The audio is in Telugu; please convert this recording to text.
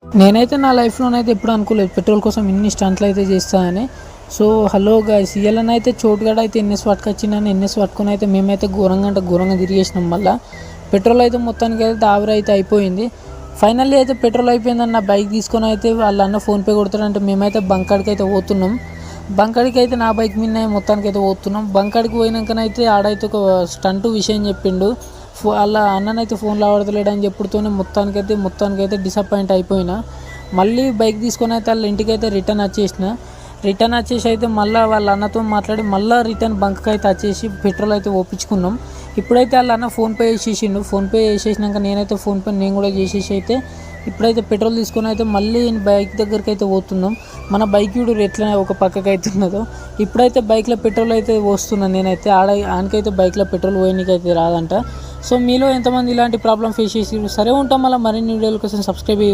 నేనైతే నా లైఫ్లోనైతే ఎప్పుడు అనుకోలేదు పెట్రోల్ కోసం ఇన్ని స్టంట్లు అయితే చేస్తానని. సో హలో గైస్, ఇయ్యాలనైతే చోటుగాడ అయితే ఎన్ఎస్ పట్టుకొచ్చిందని ఎన్ఎస్ పట్టుకొని అయితే మేమైతే ఘోరంగా అంటే ఘోరంగా తిరిగేసినాం. మళ్ళీ పెట్రోల్ అయితే మొత్తానికి అయితే ఆవిరి అయితే అయిపోయింది. ఫైనల్లీ అయితే పెట్రోల్ అయిపోయిందని నా బైక్ తీసుకొని అయితే వాళ్ళ అన్న ఫోన్పే కొడతాడంటే మేమైతే బంకాడికి అయితే పోతున్నాం. బంకాడికి అయితే నా బైక్ మీద మొత్తానికి అయితే పోతున్నాం. బంకాడికి పోయినాకనైతే ఆడైతే ఒక స్టంట్ విషయం చెప్పిండు. వాళ్ళ అన్ననైతే ఫోన్లో ఆడతలేడని చెప్పుడుతోనే మొత్తానికైతే డిసప్పాయింట్ అయిపోయినా. మళ్ళీ బైక్ తీసుకొని అయితే వాళ్ళ ఇంటికైతే రిటర్న్ వచ్చేసి అయితే మళ్ళీ వాళ్ళ అన్నతో మాట్లాడి మళ్ళీ రిటర్న్ బంక్కి అయితే వచ్చేసి పెట్రోల్ అయితే ఓపించుకున్నాం. ఇప్పుడైతే వాళ్ళ అన్న ఫోన్పే చేసేసిండు. ఫోన్పే చేసేసినాక నేనైతే ఫోన్పే నేను కూడా చేసేసి అయితే ఇప్పుడైతే పెట్రోల్ తీసుకొని అయితే మళ్ళీ బైక్ దగ్గరికి అయితే పోతున్నాం. మన బైక్ చూడు ఎట్లా ఒక పక్కకి అవుతున్నదో. ఇప్పుడైతే బైక్లో పెట్రోల్ అయితే పోస్తున్నాను నేనైతే. ఆనకైతే బైక్లో పెట్రోల్ పోయనీకైతే రాదంట. సో మీలో ఎంతమంది ఇలాంటి ప్రాబ్లం ఫేస్ చేసి సరే ఉంటాం. మళ్ళీ మరిన్ని వీడియోల కోసం సబ్స్క్రైబ్